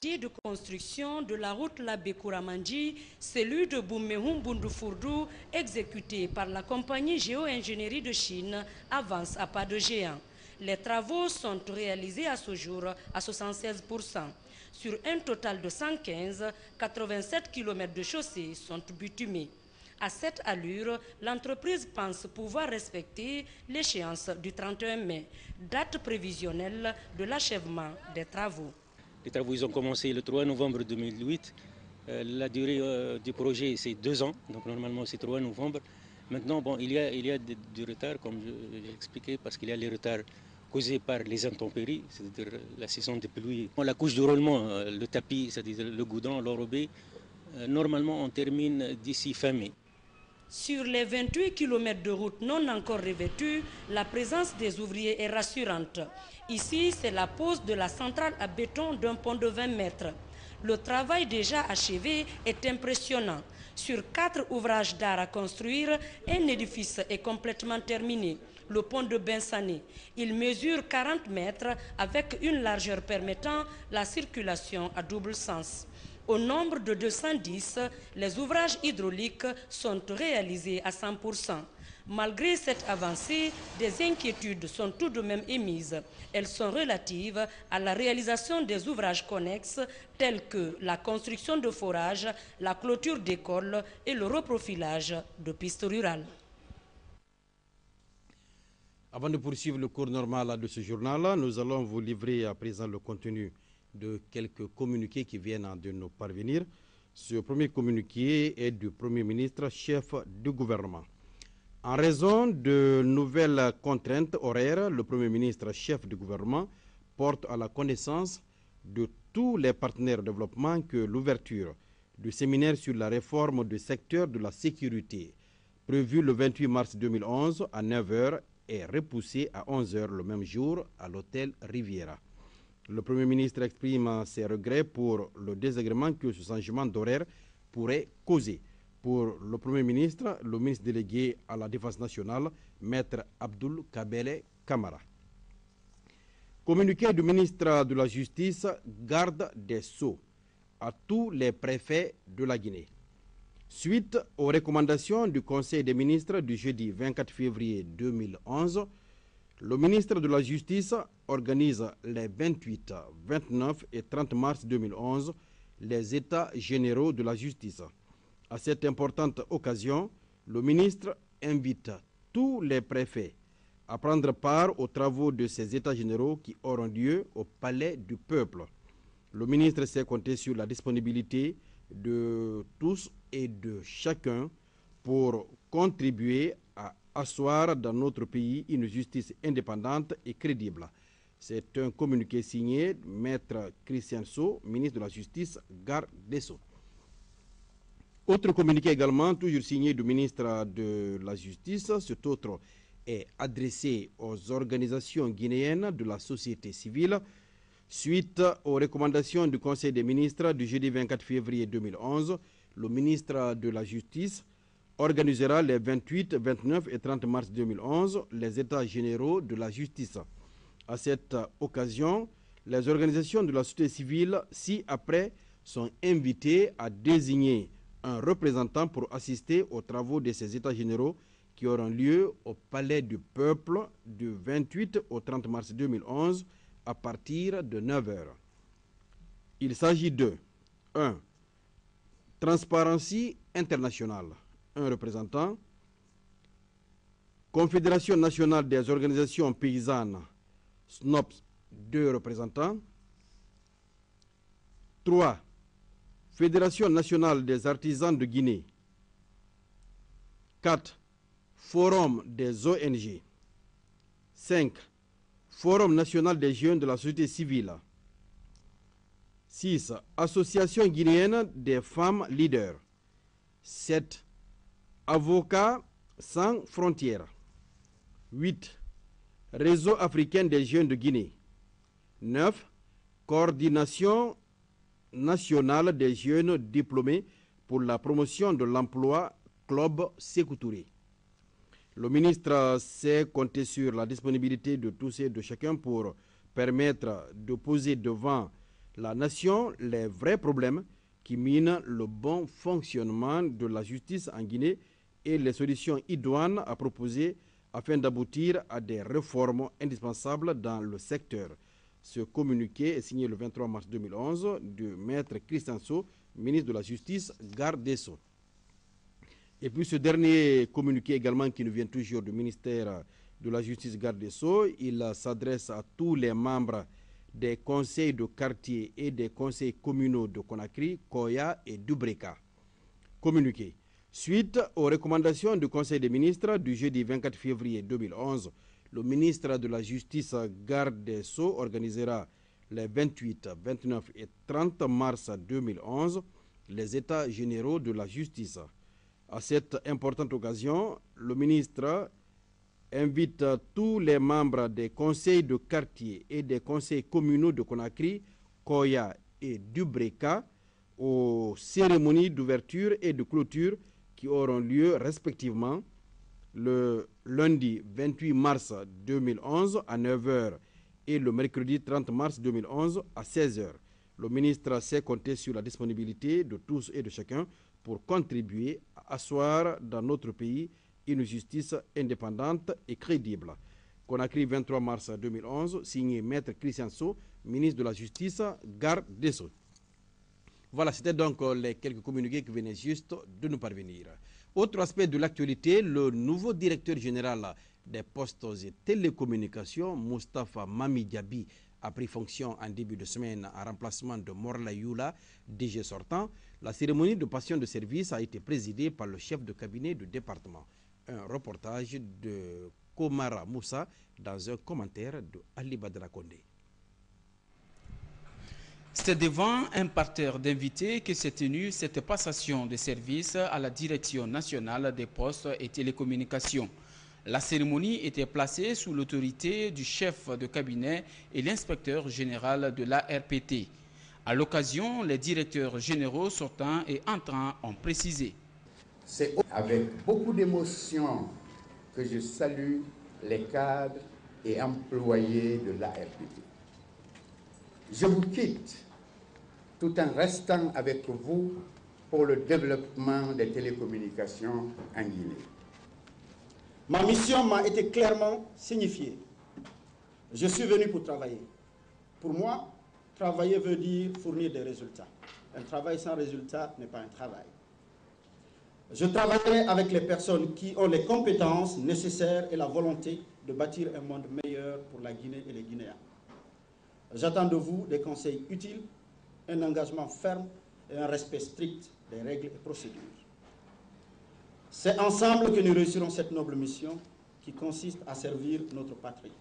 De construction de la route Labé-Kouramandji, celui de Boumehum-Bundufourdou, exécuté par la compagnie Géo-Ingénierie de Chine, avance à pas de géant. Les travaux sont réalisés à ce jour à 76%. Sur un total de 115, 87 km de chaussées sont bitumés. À cette allure, l'entreprise pense pouvoir respecter l'échéance du 31 mai, date prévisionnelle de l'achèvement des travaux. Les travaux ils ont commencé le 3 novembre 2008. La durée du projet, c'est 2 ans. Donc normalement, c'est 3 novembre. Maintenant, bon, il y a du retard, comme j'ai expliqué, parce qu'il y a les retards causés par les intempéries, c'est-à-dire la saison des pluies. La couche de roulement, le tapis, c'est-à-dire le goudron, l'enrobé, normalement, on termine d'ici fin mai. Sur les 28 km de route non encore revêtus, la présence des ouvriers est rassurante. Ici, c'est la pose de la centrale à béton d'un pont de 20 mètres. Le travail déjà achevé est impressionnant. Sur 4 ouvrages d'art à construire, un édifice est complètement terminé, le pont de Bensané. Il mesure 40 mètres avec une largeur permettant la circulation à double sens. Au nombre de 210, les ouvrages hydrauliques sont réalisés à 100%. Malgré cette avancée, des inquiétudes sont tout de même émises. Elles sont relatives à la réalisation des ouvrages connexes tels que la construction de forages, la clôture d'écoles et le reprofilage de pistes rurales. Avant de poursuivre le cours normal de ce journal, nous allons vous livrer à présent le contenu de quelques communiqués qui viennent de nous parvenir. Ce premier communiqué est du Premier ministre, chef du gouvernement. En raison de nouvelles contraintes horaires, le Premier ministre, chef du gouvernement, porte à la connaissance de tous les partenaires de développement que l'ouverture du séminaire sur la réforme du secteur de la sécurité, prévu le 28 mars 2011 à 9 h, est repoussée à 11 h le même jour à l'hôtel Riviera. Le Premier ministre exprime ses regrets pour le désagrément que ce changement d'horaire pourrait causer. Pour le Premier ministre, le ministre délégué à la Défense nationale, Maître Abdoul Kabele Kamara. Communiqué du ministre de la Justice, garde des Sceaux, à tous les préfets de la Guinée. Suite aux recommandations du Conseil des ministres du jeudi 24 février 2011, le ministre de la Justice organise les 28, 29 et 30 mars 2011 les États généraux de la justice. À cette importante occasion, le ministre invite tous les préfets à prendre part aux travaux de ces États généraux qui auront lieu au Palais du Peuple. Le ministre sait compter sur la disponibilité de tous et de chacun pour contribuer à asseoir dans notre pays une justice indépendante et crédible. C'est un communiqué signé Maître Christian Sow, ministre de la Justice, garde des Sceaux. Autre communiqué également, toujours signé du ministre de la Justice, cet autre est adressé aux organisations guinéennes de la société civile. Suite aux recommandations du Conseil des ministres du jeudi 24 février 2011, le ministre de la Justice organisera les 28, 29 et 30 mars 2011 les États généraux de la justice. À cette occasion, les organisations de la société civile ci-après sont invitées à désigner un représentant pour assister aux travaux de ces États généraux qui auront lieu au Palais du Peuple du 28 au 30 mars 2011 à partir de 9 h. Il s'agit de 1. Transparency International, un représentant. Confédération nationale des organisations paysannes, SNOPS, 2 représentants. 3. Fédération nationale des artisans de Guinée. 4. Forum des ONG. 5. Forum national des jeunes de la société civile. 6. Association guinéenne des femmes leaders. 7. Avocats sans frontières. 8. Réseau africain des jeunes de Guinée. 9. Coordination nationale des jeunes diplômés pour la promotion de l'emploi, Club Sékou Touré. Le ministre sait compter sur la disponibilité de tous et de chacun pour permettre de poser devant la nation les vrais problèmes qui minent le bon fonctionnement de la justice en Guinée et les solutions idoines à proposer afin d'aboutir à des réformes indispensables dans le secteur. Ce communiqué est signé le 23 mars 2011 de Maître Christian So, ministre de la Justice, garde des Sceaux. Et puis ce dernier communiqué également qui nous vient toujours du ministère de la Justice, garde des Sceaux, il s'adresse à tous les membres des conseils de quartier et des conseils communaux de Conakry, Koya et Dubreka. Communiqué. Suite aux recommandations du Conseil des ministres du jeudi 24 février 2011, le ministre de la Justice, garde des Sceaux, organisera les 28, 29 et 30 mars 2011 les États généraux de la justice. À cette importante occasion, le ministre invite tous les membres des conseils de quartier et des conseils communaux de Conakry, Koya et Dubreka aux cérémonies d'ouverture et de clôture qui auront lieu respectivement le lundi 28 mars 2011 à 9h et le mercredi 30 mars 2011 à 16h. Le ministre sait compter sur la disponibilité de tous et de chacun pour contribuer à asseoir dans notre pays une justice indépendante et crédible. Conakry, 23 mars 2011, signé Maître Christian So, ministre de la Justice, garde des Sceaux. Voilà, c'était donc les quelques communiqués qui venaient juste de nous parvenir. Autre aspect de l'actualité, le nouveau directeur général des postes et télécommunications, Moustapha Mami Diaby, a pris fonction en début de semaine en remplacement de Morla Youla, DG sortant. La cérémonie de passation de service a été présidée par le chef de cabinet du département. Un reportage de Komara Moussa dans un commentaire de Ali Badra Kondé. C'est devant un parterre d'invités que s'est tenue cette passation de service à la Direction nationale des postes et télécommunications. La cérémonie était placée sous l'autorité du chef de cabinet et l'inspecteur général de l'ARPT. À l'occasion, les directeurs généraux sortants et entrants ont précisé. C'est avec beaucoup d'émotion que je salue les cadres et employés de l'ARPT. Je vous quitte tout en restant avec vous pour le développement des télécommunications en Guinée. Ma mission m'a été clairement signifiée. Je suis venu pour travailler. Pour moi, travailler veut dire fournir des résultats. Un travail sans résultat n'est pas un travail. Je travaillerai avec les personnes qui ont les compétences nécessaires et la volonté de bâtir un monde meilleur pour la Guinée et les Guinéens. J'attends de vous des conseils utiles, un engagement ferme et un respect strict des règles et procédures. C'est ensemble que nous réussirons cette noble mission qui consiste à servir notre patrie.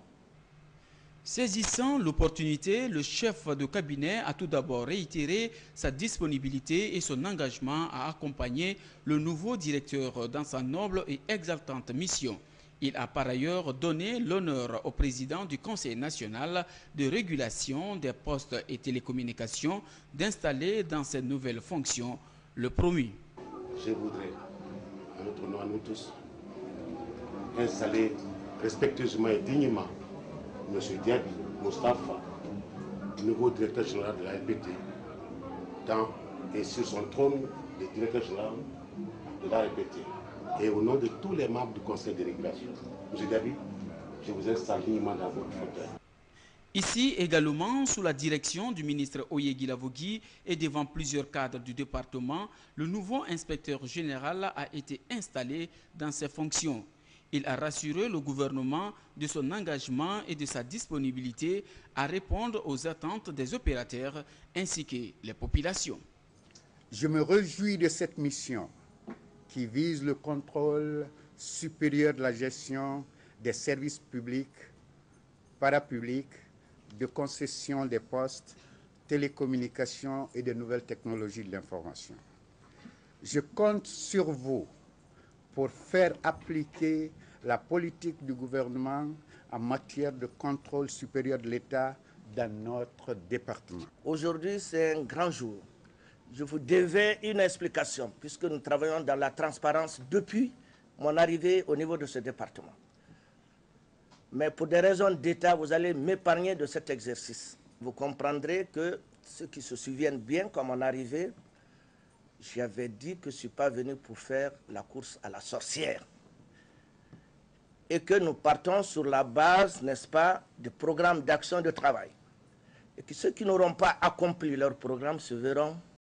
Saisissant l'opportunité, le chef de cabinet a tout d'abord réitéré sa disponibilité et son engagement à accompagner le nouveau directeur dans sa noble et exaltante mission. Il a par ailleurs donné l'honneur au président du Conseil national de régulation des postes et télécommunications d'installer dans ses nouvelles fonctions le promu. Je voudrais, à notre nom à nous tous, installer respectueusement et dignement M. Diaby Moustapha, nouveau directeur général de la RPT, dans et sur son trône de directeur général de la RPT. Et au nom de tous les membres du Conseil de régulation, M. Diaby, je vous installe dignement dans votre fauteuil. Ici également, sous la direction du ministre Oyegui Lavogui et devant plusieurs cadres du département, le nouveau inspecteur général a été installé dans ses fonctions. Il a rassuré le gouvernement de son engagement et de sa disponibilité à répondre aux attentes des opérateurs ainsi que les populations. Je me réjouis de cette mission qui vise le contrôle supérieur de la gestion des services publics, parapublics, de concession des postes, télécommunications et de nouvelles technologies de l'information. Je compte sur vous pour faire appliquer la politique du gouvernement en matière de contrôle supérieur de l'État dans notre département. Aujourd'hui, c'est un grand jour. Je vous devais une explication puisque nous travaillons dans la transparence depuis mon arrivée au niveau de ce département. Mais pour des raisons d'État, vous allez m'épargner de cet exercice. Vous comprendrez que ceux qui se souviennent bien, comme mon arrivée, j'avais dit que je ne suis pas venu pour faire la course à la sorcière. Et que nous partons sur la base, n'est-ce pas, du programme d'action de travail. Et que ceux qui n'auront pas accompli leur programme se verront